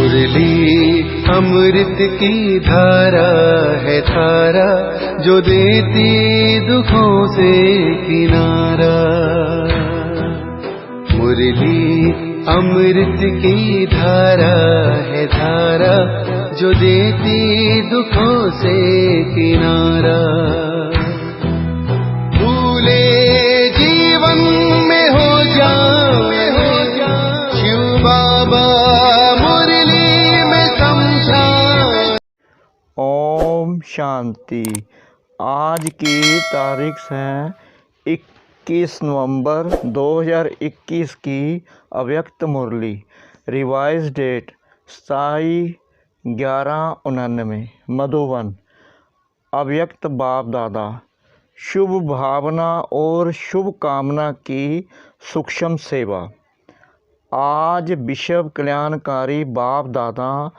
मुरली अमृत की धारा है धारा, जो देती दुखों से किनारा। मुरली अमृत की धारा है धारा, जो देती दुखों से किनारा। भूले जीवन में हो जाए शिव बाबा मुरली में समझाए। ओम शांति। आज की तारीख है 21 नवंबर 2021 की अव्यक्त मुरली। Revise date 27/11/99। मधुबन। अव्यक्त बाप दादा। शुभ भावना और शुभ कामना की सूक्ष्म सेवा। आज विश्व कल्याणकारी बाप दादा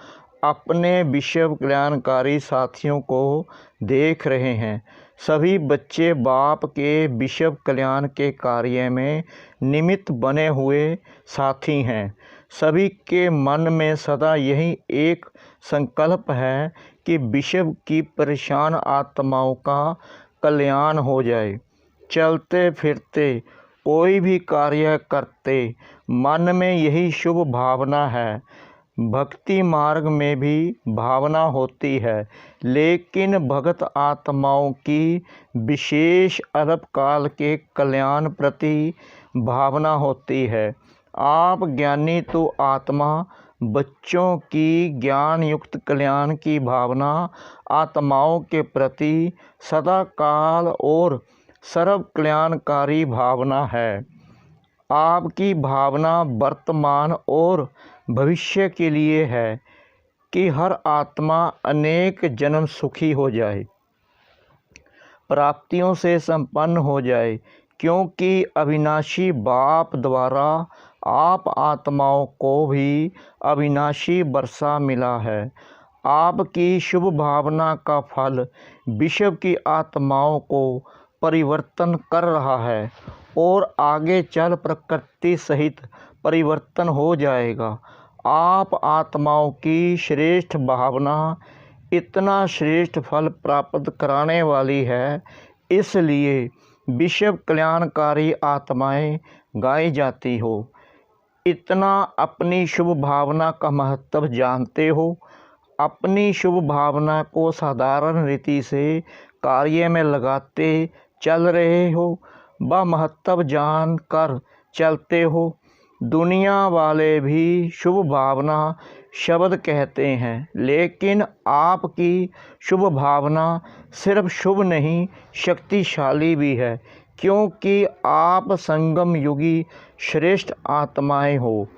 अपने विश्व कल्याणकारी साथियों को देख रहे हैं। सभी बच्चे बाप के विश्व कल्याण के कार्य में निमित्त बने हुए साथी हैं। सभी के मन में सदा यही एक संकल्प है कि विश्व की परेशान आत्माओं का कल्याण हो जाए। चलते फिरते कोई भी कार्य करते मन में यही शुभ भावना है। भक्ति मार्ग में भी भावना होती है, लेकिन भगत आत्माओं की विशेष अल्पकाल के कल्याण प्रति भावना होती है। आप ज्ञानी तो आत्मा बच्चों की ज्ञान युक्त कल्याण की भावना आत्माओं के प्रति सदा काल और सर्व कल्याणकारी भावना है। आपकी भावना वर्तमान और भविष्य के लिए है कि हर आत्मा अनेक जन्म सुखी हो जाए, प्राप्तियों से संपन्न हो जाए, क्योंकि अविनाशी बाप द्वारा आप आत्माओं को भी अविनाशी वर्षा मिला है। आपकी शुभ भावना का फल विश्व की आत्माओं को परिवर्तन कर रहा है और आगे चल प्रकृति सहित परिवर्तन हो जाएगा। आप आत्माओं की श्रेष्ठ भावना इतना श्रेष्ठ फल प्राप्त कराने वाली है, इसलिए विश्व कल्याणकारी आत्माएं गाई जाती हो। इतना अपनी शुभ भावना का महत्व जानते हो। अपनी शुभ भावना को साधारण रीति से कार्य में लगाते चल रहे हो, वह महत्व जान कर चलते हो। दुनिया वाले भी शुभ भावना शब्द कहते हैं, लेकिन आपकी शुभ भावना सिर्फ शुभ नहीं शक्तिशाली भी है, क्योंकि आप संगम युगी श्रेष्ठ आत्माएं हो।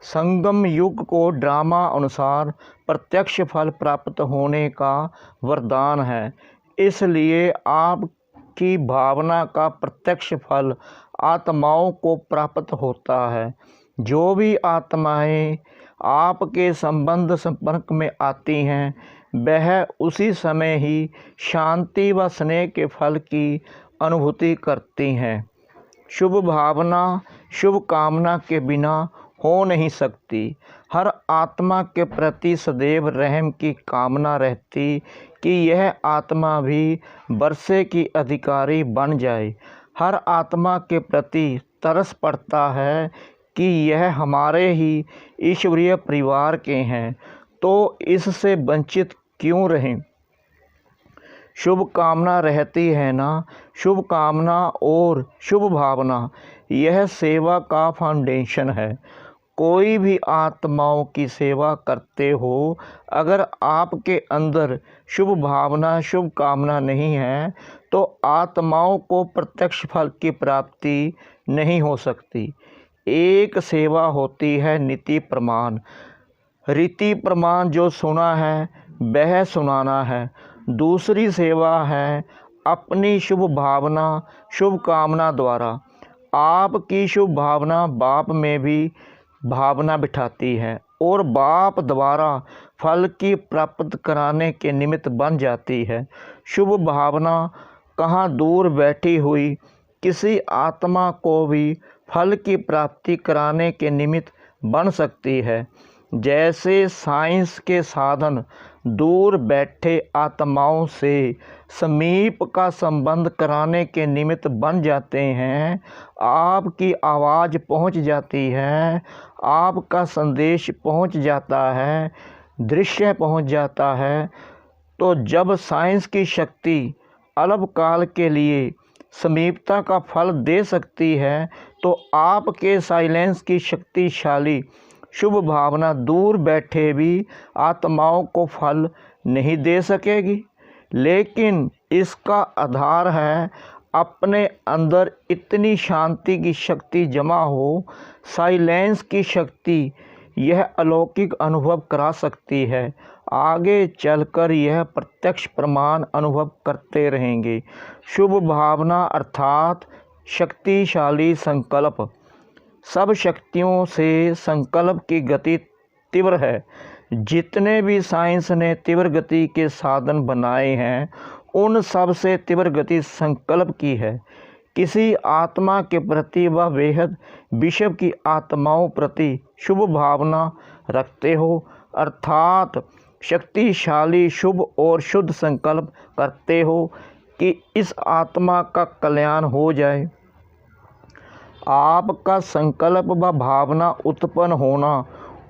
संगम युग को ड्रामा अनुसार प्रत्यक्ष फल प्राप्त होने का वरदान है, इसलिए आपकी भावना का प्रत्यक्ष फल आत्माओं को प्राप्त होता है। जो भी आत्माएं आपके संपर्क में आती हैं, वह उसी समय ही शांति व स्नेह के फल की अनुभूति करती हैं। शुभ भावना शुभ कामना के बिना हो नहीं सकती। हर आत्मा के प्रति सदैव रहम की कामना रहती कि यह आत्मा भी वर्षे की अधिकारी बन जाए। हर आत्मा के प्रति तरस पड़ता है कि यह हमारे ही ईश्वरीय परिवार के हैं, तो इससे वंचित क्यों रहें। शुभ कामना रहती है ना। शुभ कामना और शुभ भावना यह सेवा का फाउंडेशन है। कोई भी आत्माओं की सेवा करते हो, अगर आपके अंदर शुभ भावना शुभ कामना नहीं है, तो आत्माओं को प्रत्यक्ष फल की प्राप्ति नहीं हो सकती। एक सेवा होती है नीति प्रमाण। रीति प्रमाण जो सुना है वह सुनाना है। दूसरी सेवा है अपनी शुभ भावना शुभ कामना द्वारा। आपकी शुभ भावना बाप में भी भावना बिठाती है और बाप द्वारा फल की प्राप्त कराने के निमित्त बन जाती है। शुभ भावना कहाँ दूर बैठी हुई किसी आत्मा को भी फल की प्राप्ति कराने के निमित्त बन सकती है। जैसे साइंस के साधन दूर बैठे आत्माओं से समीप का संबंध कराने के निमित्त बन जाते हैं, आपकी आवाज़ पहुंच जाती है, आपका संदेश पहुंच जाता है, दृश्य पहुंच जाता है। तो जब साइंस की शक्ति अल्पकाल के लिए समीपता का फल दे सकती है, तो आपके साइलेंस की शक्तिशाली शुभ भावना दूर बैठे भी आत्माओं को फल नहीं दे सकेगी। लेकिन इसका आधार है अपने अंदर इतनी शांति की शक्ति जमा हो। साइलेंस की शक्ति यह अलौकिक अनुभव करा सकती है। आगे चलकर यह प्रत्यक्ष प्रमाण अनुभव करते रहेंगे। शुभ भावना अर्थात शक्तिशाली संकल्प। सब शक्तियों से संकल्प की गति तीव्र है। जितने भी साइंस ने तीव्र गति के साधन बनाए हैं, उन सब से तीव्र गति संकल्प की है। किसी आत्मा के प्रति व बेहद विश्व की आत्माओं प्रति शुभ भावना रखते हो, अर्थात शक्तिशाली शुभ और शुद्ध संकल्प करते हो कि इस आत्मा का कल्याण हो जाए। आपका संकल्प व भावना उत्पन्न होना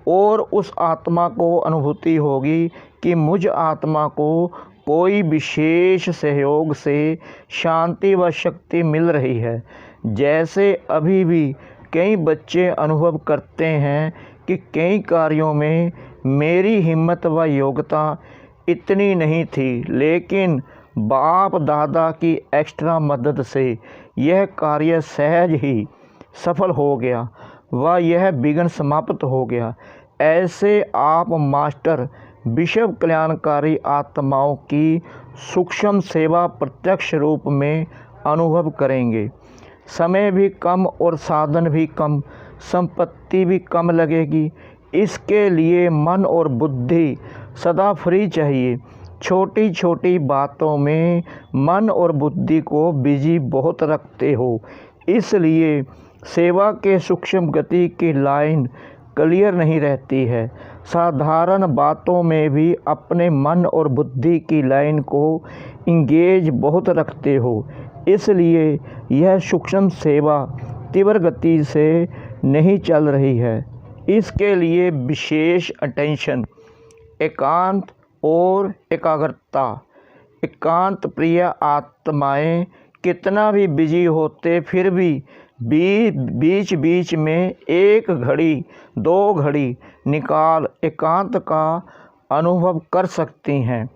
और उस आत्मा को अनुभूति होगी कि मुझ आत्मा को कोई विशेष सहयोग से शांति व शक्ति मिल रही है। जैसे अभी भी कई बच्चे अनुभव करते हैं कि कई कार्यों में मेरी हिम्मत व योग्यता इतनी नहीं थी, लेकिन बाप दादा की एक्स्ट्रा मदद से यह कार्य सहज ही सफल हो गया व यह विघ्न समाप्त हो गया। ऐसे आप मास्टर विश्व कल्याणकारी आत्माओं की सूक्ष्म सेवा प्रत्यक्ष रूप में अनुभव करेंगे। समय भी कम और साधन भी कम, संपत्ति भी कम लगेगी। इसके लिए मन और बुद्धि सदा फ्री चाहिए। छोटी छोटी बातों में मन और बुद्धि को बिजी बहुत रखते हो, इसलिए सेवा के सूक्ष्म गति की लाइन क्लियर नहीं रहती है। साधारण बातों में भी अपने मन और बुद्धि की लाइन को इंगेज बहुत रखते हो, इसलिए यह सूक्ष्म सेवा तीव्र गति से नहीं चल रही है। इसके लिए विशेष अटेंशन, एकांत और एकाग्रता। एकांत प्रिय आत्माएं कितना भी बिजी होते फिर भी बीच बीच में 1 घड़ी 2 घड़ी निकाल एकांत का अनुभव कर सकती हैं।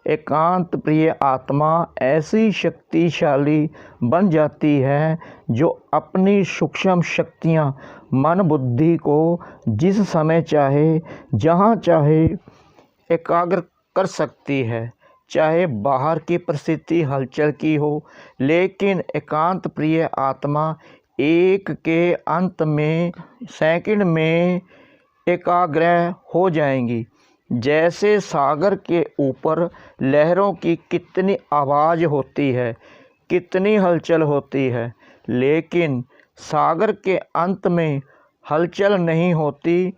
एकांत प्रिय आत्मा ऐसी शक्तिशाली बन जाती है जो अपनी सूक्ष्म शक्तियाँ मन बुद्धि को जिस समय चाहे जहाँ चाहे एकाग्र कर सकती है, चाहे बाहर की परिस्थिति हलचल की हो। लेकिन एकांत प्रिय आत्मा एक के अंत में सेकंड में एकाग्र हो जाएंगी। जैसे सागर के ऊपर लहरों की कितनी आवाज़ होती है, कितनी हलचल होती है, लेकिन सागर के अंत में हलचल नहीं होती।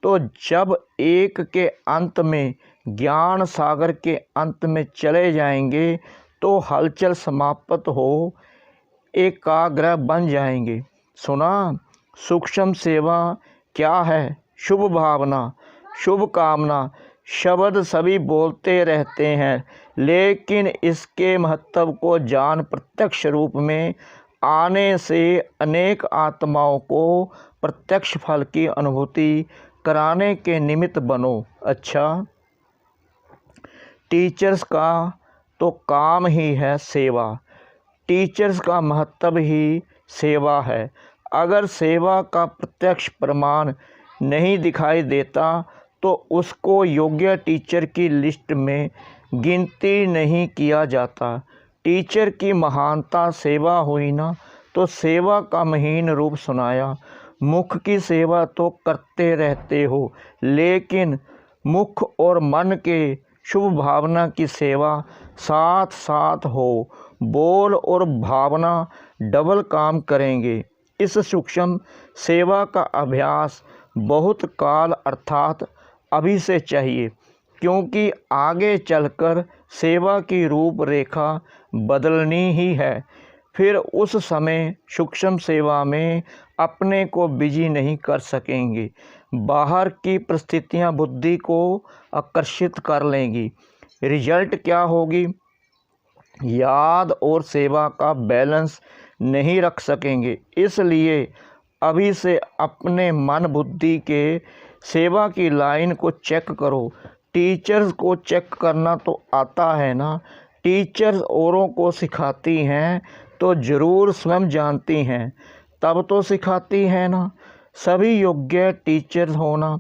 तो जब एक के अंत में ज्ञान सागर के अंत में चले जाएंगे तो हलचल समाप्त हो एकाग्र बन जाएंगे। सुना, सूक्ष्म सेवा क्या है? शुभ भावना, शुभ कामना शब्द सभी बोलते रहते हैं, लेकिन इसके महत्व को जान प्रत्यक्ष रूप में आने से अनेक आत्माओं को प्रत्यक्ष फल की अनुभूति कराने के निमित्त बनो। अच्छा, टीचर्स का तो काम ही है सेवा। टीचर्स का महत्व ही सेवा है। अगर सेवा का प्रत्यक्ष प्रमाण नहीं दिखाई देता तो उसको योग्य टीचर की लिस्ट में गिनती नहीं किया जाता। टीचर की महानता सेवा हुई ना, तो सेवा का महीन रूप सुनाया। मुख की सेवा तो करते रहते हो, लेकिन मुख और मन के शुभ भावना की सेवा साथ साथ हो। बोल और भावना डबल काम करेंगे। इस सूक्ष्म सेवा का अभ्यास बहुत काल अर्थात अभी से चाहिए, क्योंकि आगे चलकर सेवा की रूपरेखा बदलनी ही है। फिर उस समय सूक्ष्म सेवा में अपने को बिजी नहीं कर सकेंगे। बाहर की परिस्थितियां बुद्धि को आकर्षित कर लेंगी। रिजल्ट क्या होगी? याद और सेवा का बैलेंस नहीं रख सकेंगे। इसलिए अभी से अपने मन बुद्धि के सेवा की लाइन को चेक करो। टीचर्स को चेक करना तो आता है ना। टीचर्स औरों को सिखाती हैं तो ज़रूर स्वयं जानती हैं, तब तो सिखाती हैं ना। सभी योग्य टीचर्स होना।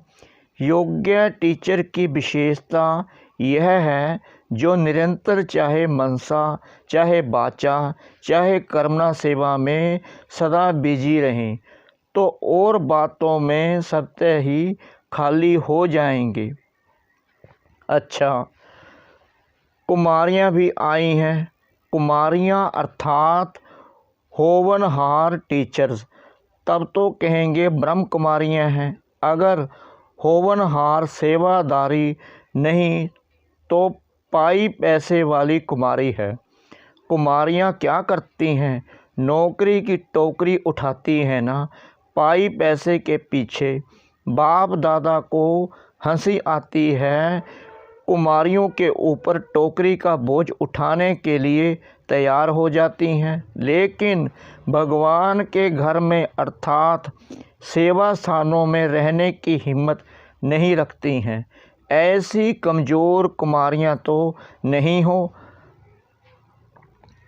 योग्य टीचर की विशेषता यह है जो निरंतर चाहे मनसा चाहे वाचा चाहे कर्मणा सेवा में सदा बिजी रहें, तो और बातों में सत्य ही खाली हो जाएंगे। अच्छा, कुमारियाँ भी आई हैं। कुमारियाँ अर्थात होवनहार टीचर्स। तब तो कहेंगे ब्रह्म कुमारियाँ हैं। अगर होवनहार सेवादारी नहीं तो पाई पैसे वाली कुमारी है। कुमारियाँ क्या करती हैं? नौकरी की टोकरी उठाती हैं ना, पाई पैसे के पीछे। बाप दादा को हंसी आती है कुमारियों के ऊपर टोकरी का बोझ उठाने के लिए तैयार हो जाती हैं, लेकिन भगवान के घर में अर्थात सेवा स्थानों में रहने की हिम्मत नहीं रखती हैं। ऐसी कमज़ोर कुमारियां तो नहीं हो।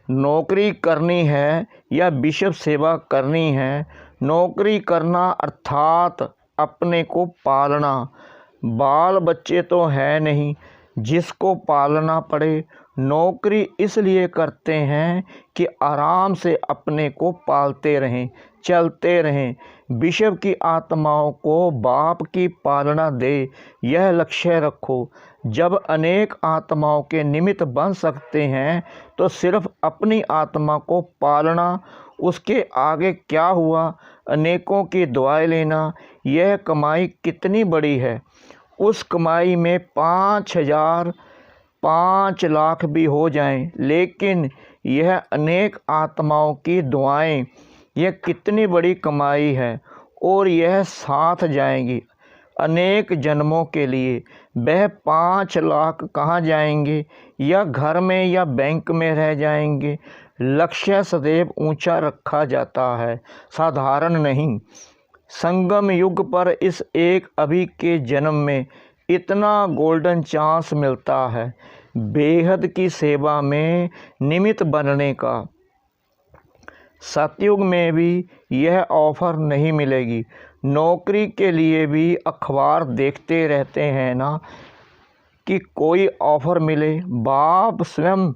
नौकरी करनी है या बिशप सेवा करनी है। नौकरी करना अर्थात अपने को पालना। बाल बच्चे तो है नहीं जिसको पालना पड़े। नौकरी इसलिए करते हैं कि आराम से अपने को पालते रहें, चलते रहें। बिशप की आत्माओं को बाप की पालना दे, यह लक्ष्य रखो। जब अनेक आत्माओं के निमित्त बन सकते हैं तो सिर्फ अपनी आत्मा को पालना, उसके आगे क्या हुआ? अनेकों की दुआएं लेना, यह कमाई कितनी बड़ी है। उस कमाई में 5,000 5 लाख भी हो जाएं, लेकिन यह अनेक आत्माओं की दुआएं, यह कितनी बड़ी कमाई है। और यह साथ जाएंगी अनेक जन्मों के लिए। वह 5 लाख कहाँ जाएंगे? या घर में या बैंक में रह जाएंगे। लक्ष्य सदैव ऊंचा रखा जाता है, साधारण नहीं। संगम युग पर इस एक अभी के जन्म में इतना गोल्डन चांस मिलता है बेहद की सेवा में निमित्त बनने का। सतयुग में भी यह ऑफ़र नहीं मिलेगी। नौकरी के लिए भी अखबार देखते रहते हैं ना कि कोई ऑफ़र मिले। बाप स्वयं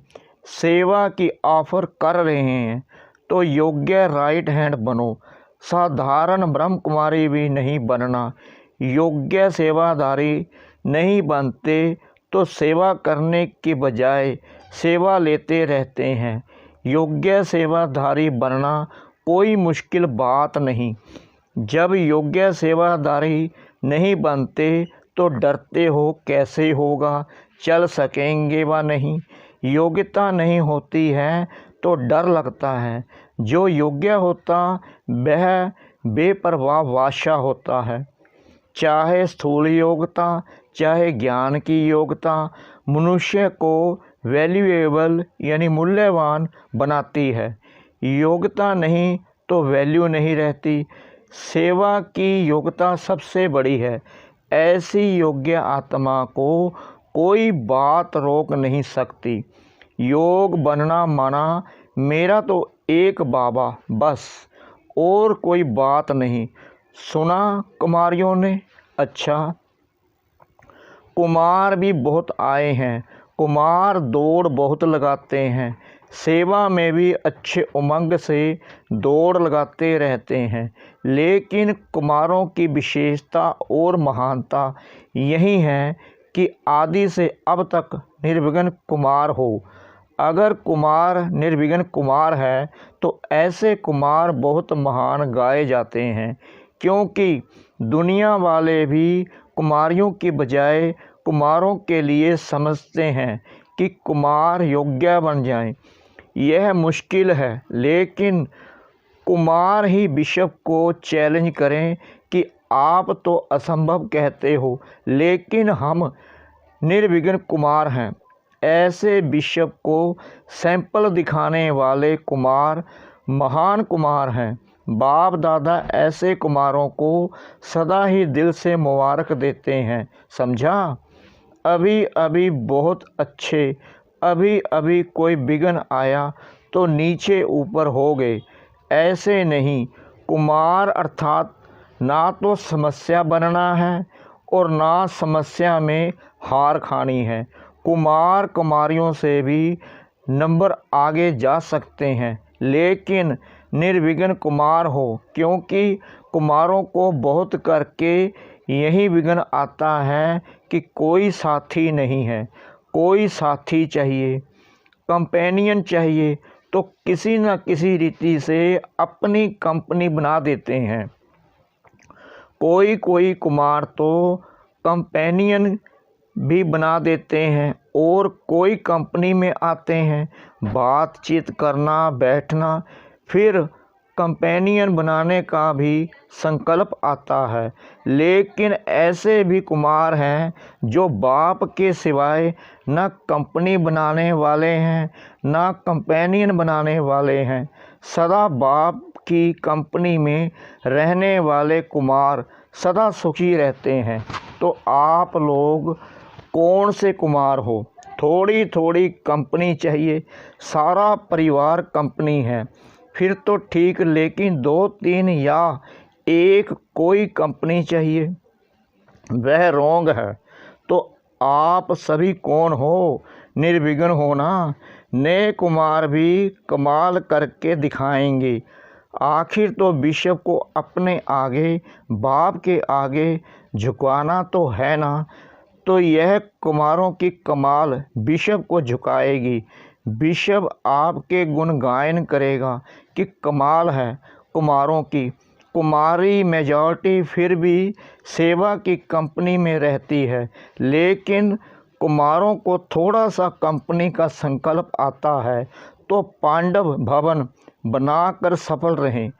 सेवा की ऑफ़र कर रहे हैं तो योग्य राइट हैंड बनो। साधारण ब्रह्म कुमारी भी नहीं बनना। योग्य सेवादारी नहीं बनते तो सेवा करने की बजाय सेवा लेते रहते हैं। योग्य सेवाधारी बनना कोई मुश्किल बात नहीं। जब योग्य सेवादारी नहीं बनते तो डरते हो कैसे होगा, चल सकेंगे व नहीं। योग्यता नहीं होती है तो डर लगता है। जो योग्य होता वह बेपरवाह वाशा होता है। चाहे स्थूल योग्यता चाहे ज्ञान की योग्यता मनुष्य को वैल्यूएबल यानी मूल्यवान बनाती है। योग्यता नहीं तो वैल्यू नहीं रहती। सेवा की योग्यता सबसे बड़ी है। ऐसी योग्य आत्मा को कोई बात रोक नहीं सकती। योग बनना माना मेरा तो एक बाबा बस, और कोई बात नहीं। सुना कुमारियों ने? अच्छा, कुमार भी बहुत आए हैं। कुमार दौड़ बहुत लगाते हैं। सेवा में भी अच्छे उमंग से दौड़ लगाते रहते हैं। लेकिन कुमारों की विशेषता और महानता यही है कि आदि से अब तक निर्विघ्न कुमार हो। अगर कुमार निर्विघ्न कुमार है तो ऐसे कुमार बहुत महान गाए जाते हैं। क्योंकि दुनिया वाले भी कुमारियों की बजाय कुमारों के लिए समझते हैं कि कुमार योग्य बन जाएं। यह मुश्किल है, लेकिन कुमार ही बिशप को चैलेंज करें कि आप तो असंभव कहते हो, लेकिन हम निर्विघ्न कुमार हैं। ऐसे बिशप को सैंपल दिखाने वाले कुमार महान कुमार हैं। बाप दादा ऐसे कुमारों को सदा ही दिल से मुबारक देते हैं, समझा। अभी अभी बहुत अच्छे, अभी अभी कोई विघ्न आया तो नीचे ऊपर हो गए, ऐसे नहीं। कुमार अर्थात ना तो समस्या बनना है और ना समस्या में हार खानी है। कुमार कुमारियों से भी नंबर आगे जा सकते हैं, लेकिन निर्विघ्न कुमार हो, क्योंकि कुमारों को बहुत करके यही विघ्न आता है कि कोई साथी नहीं है। कोई साथी चाहिए, कंपेनियन चाहिए, तो किसी न किसी रीति से अपनी कंपनी बना देते हैं। कोई कोई कुमार तो कंपेनियन भी बना देते हैं और कोई कंपनी में आते हैं, बातचीत करना, बैठना, फिर कंपेनियन बनाने का भी संकल्प आता है। लेकिन ऐसे भी कुमार हैं जो बाप के सिवाय न कंपनी बनाने वाले हैं न कंपेनियन बनाने वाले हैं। सदा बाप की कंपनी में रहने वाले कुमार सदा सुखी रहते हैं। तो आप लोग कौन से कुमार हो? थोड़ी थोड़ी कंपनी चाहिए, सारा परिवार कंपनी है फिर तो ठीक, लेकिन 2-3 या एक कोई कंपनी चाहिए, वह रोंग है। तो आप सभी कौन हो? निर्विघ्न होना। नए कुमार भी कमाल करके दिखाएंगे। आखिर तो बिशप को अपने आगे, बाप के आगे झुकाना तो है ना। तो यह कुमारों की कमाल बिशप को झुकाएगी। बिशप आपके गुण गायन करेगा कि कमाल है कुमारों की। कुमारी मेजॉरिटी फिर भी सेवा की कंपनी में रहती है, लेकिन कुमारों को थोड़ा सा कंपनी का संकल्प आता है तो पांडव भवन बनाकर सफल रहें।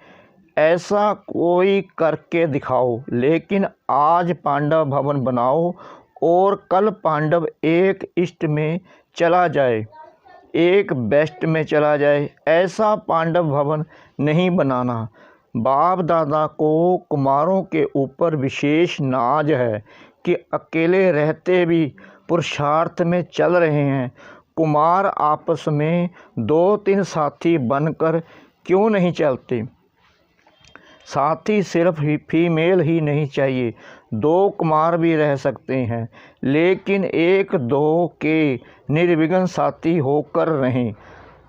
ऐसा कोई करके दिखाओ। लेकिन आज पांडव भवन बनाओ और कल पांडव एक ईस्ट में चला जाए, एक वेस्ट में चला जाए, ऐसा पांडव भवन नहीं बनाना। बाप दादा को कुमारों के ऊपर विशेष नाज है कि अकेले रहते भी पुरुषार्थ में चल रहे हैं। कुमार आपस में 2-3 साथी बनकर क्यों नहीं चलते? साथी सिर्फ फीमेल ही नहीं चाहिए, 2 कुमार भी रह सकते हैं, लेकिन 1-2 के निर्विघ्न साथी होकर रहें।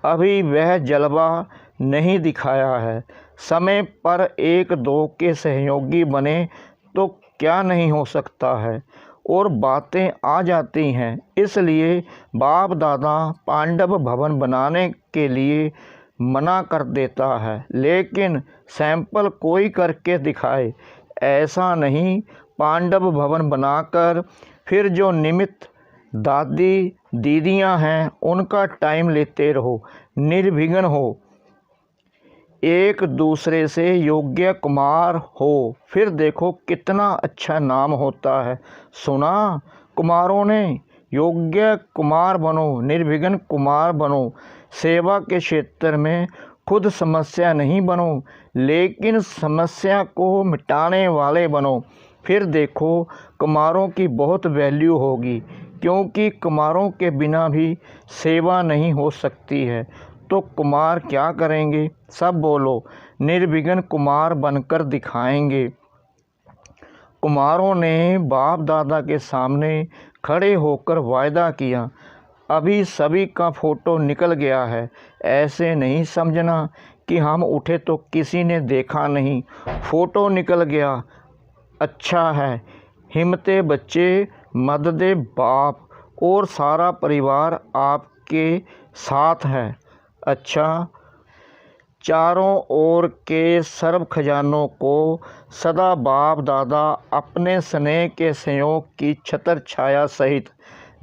अभी वह जलवा नहीं दिखाया है। समय पर 1-2 के सहयोगी बने तो क्या नहीं हो सकता है, और बातें आ जाती हैं। इसलिए बाप दादा पांडव भवन बनाने के लिए मना कर देता है, लेकिन सैंपल कोई करके दिखाए। ऐसा नहीं, पांडव भवन बनाकर फिर जो निमित्त दादी दीदियां हैं उनका टाइम लेते रहो, निर्विघ्न हो, एक दूसरे से योग्य कुमार हो, फिर देखो कितना अच्छा नाम होता है। सुना कुमारों ने? योग्य कुमार बनो, निर्विघ्न कुमार बनो। सेवा के क्षेत्र में खुद समस्या नहीं बनो, लेकिन समस्या को मिटाने वाले बनो। फिर देखो कुमारों की बहुत वैल्यू होगी, क्योंकि कुमारों के बिना भी सेवा नहीं हो सकती है। तो कुमार क्या करेंगे? सब बोलो, निर्विघ्न कुमार बनकर दिखाएंगे। कुमारों ने बाप दादा के सामने खड़े होकर वायदा किया। अभी सभी का फ़ोटो निकल गया है। ऐसे नहीं समझना कि हम उठे तो किसी ने देखा नहीं, फ़ोटो निकल गया। अच्छा है, हिम्मते बच्चे, मददे बाप और सारा परिवार आपके साथ है। अच्छा, चारों ओर के सर्व खजानों को सदा बाप दादा अपने स्नेह के संयोग की छतर छाया सहित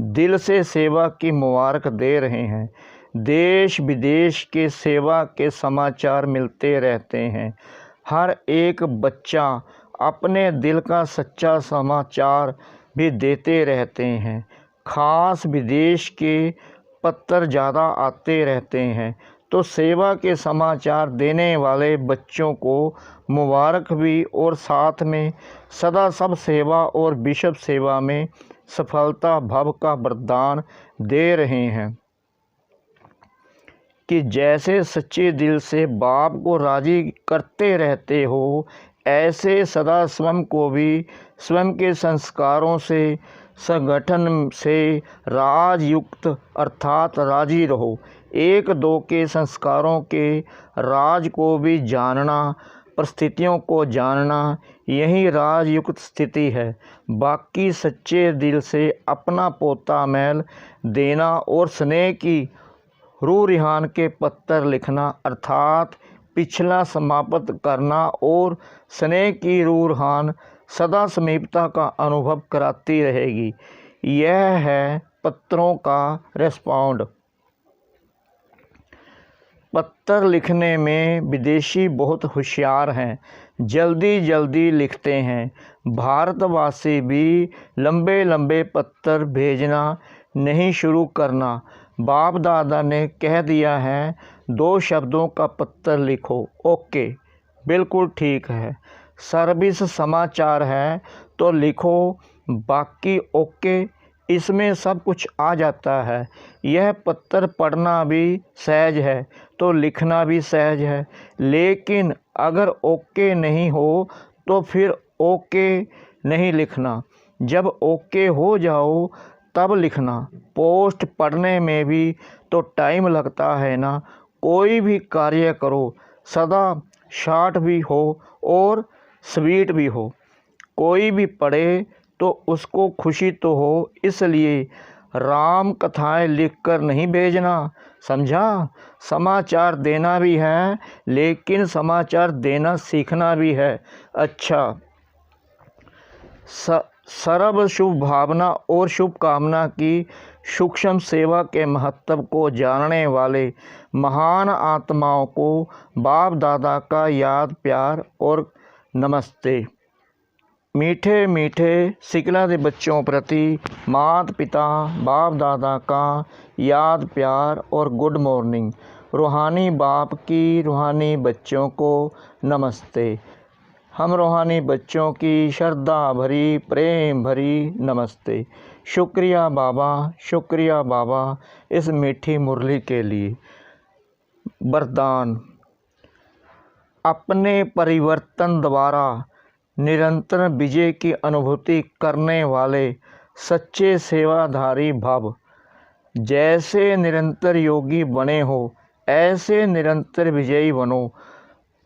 दिल से सेवा की मुबारक दे रहे हैं। देश विदेश के सेवा के समाचार मिलते रहते हैं। हर एक बच्चा अपने दिल का सच्चा समाचार भी देते रहते हैं। खास विदेश के पत्र ज़्यादा आते रहते हैं, तो सेवा के समाचार देने वाले बच्चों को मुबारक भी, और साथ में सदा सब सेवा और विश्व सेवा में सफलता भव का वरदान दे रहे हैं कि जैसे सच्चे दिल से बाप को राजी करते रहते हो, ऐसे सदा स्वयं को भी स्वयं के संस्कारों से, संगठन से राजयुक्त अर्थात राजी रहो। एक दो के संस्कारों के राज को भी जानना, परिस्थितियों को जानना, यही राजयुक्त स्थिति है। बाकी सच्चे दिल से अपना पोता मैल देना और स्नेह की रूह रिहान के पत्र लिखना अर्थात पिछला समाप्त करना, और स्नेह की रूह रिहान सदा समीपता का अनुभव कराती रहेगी। यह है पत्रों का रेस्पॉन्ड। पत्र लिखने में विदेशी बहुत होशियार हैं, जल्दी जल्दी लिखते हैं। भारतवासी भी लंबे लंबे पत्र भेजना नहीं शुरू करना। बाप दादा ने कह दिया है 2 शब्दों का पत्र लिखो, ओके, बिल्कुल ठीक है। सर्विस समाचार है तो लिखो, बाकी ओके, इसमें सब कुछ आ जाता है। यह पत्र पढ़ना भी सहज है तो लिखना भी सहज है, लेकिन अगर ओके नहीं हो तो फिर ओके नहीं लिखना। जब ओके हो जाओ तब लिखना। पोस्ट पढ़ने में भी तो टाइम लगता है ना। कोई भी कार्य करो सदा शॉर्ट भी हो और स्वीट भी हो। कोई भी पढ़े तो उसको खुशी तो हो, इसलिए राम कथाएं लिखकर नहीं भेजना, समझा। समाचार देना भी है, लेकिन समाचार देना सीखना भी है। अच्छा, सर्व शुभ भावना और शुभकामना की सूक्ष्म सेवा के महत्व को जानने वाले महान आत्माओं को बाप दादा का याद प्यार और नमस्ते। मीठे मीठे सिकला के बच्चों प्रति माता पिता बाप दादा का याद प्यार और गुड मॉर्निंग। रूहानी बाप की रूहानी बच्चों को नमस्ते। हम रूहानी बच्चों की श्रद्धा भरी प्रेम भरी नमस्ते। शुक्रिया बाबा इस मीठी मुरली के लिए। वरदान। अपने परिवर्तन द्वारा निरंतर विजय की अनुभूति करने वाले सच्चे सेवाधारी भव। जैसे निरंतर योगी बने हो, ऐसे निरंतर विजयी बनो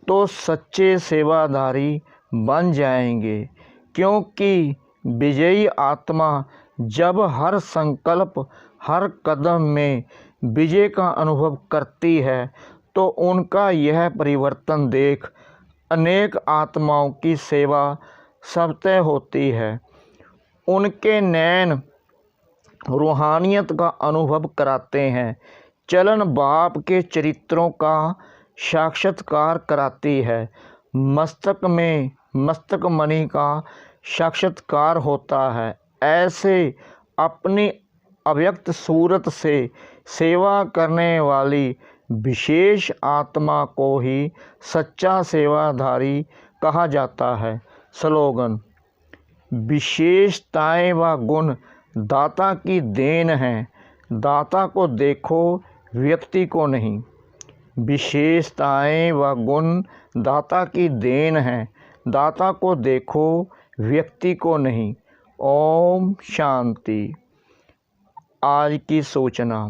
तो सच्चे सेवाधारी बन जाएंगे। क्योंकि विजयी आत्मा जब हर संकल्प हर कदम में विजय का अनुभव करती है, तो उनका यह परिवर्तन देख अनेक आत्माओं की सेवा स्वतः होती है। उनके नैन रूहानियत का अनुभव कराते हैं। चलन बाप के चरित्रों का साक्षात्कार कराती है। मस्तक में मस्तक मणि का साक्षात्कार होता है। ऐसे अपनी अव्यक्त सूरत से सेवा करने वाली विशेष आत्मा को ही सच्चा सेवाधारी कहा जाता है। स्लोगन। विशेषताएं व गुण दाता की देन हैं, दाता को देखो व्यक्ति को नहीं। विशेषताएं व गुण दाता की देन हैं, दाता को देखो व्यक्ति को नहीं। ओम शांति। आज की सूचना।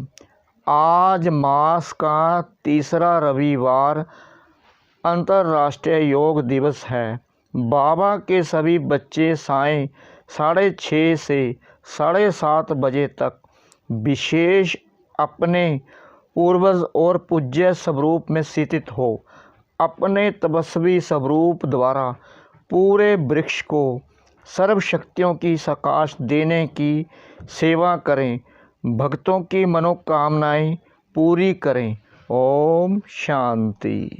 आज मास का तीसरा रविवार अंतर्राष्ट्रीय योग दिवस है। बाबा के सभी बच्चे सायं 6:30 से 7:30 बजे तक विशेष अपने पूर्वज और पूज्य स्वरूप में स्थित हो। अपने तपस्वी स्वरूप द्वारा पूरे वृक्ष को सर्व शक्तियों की सकाश देने की सेवा करें, भक्तों की मनोकामनाएं पूरी करें। ओम शांति।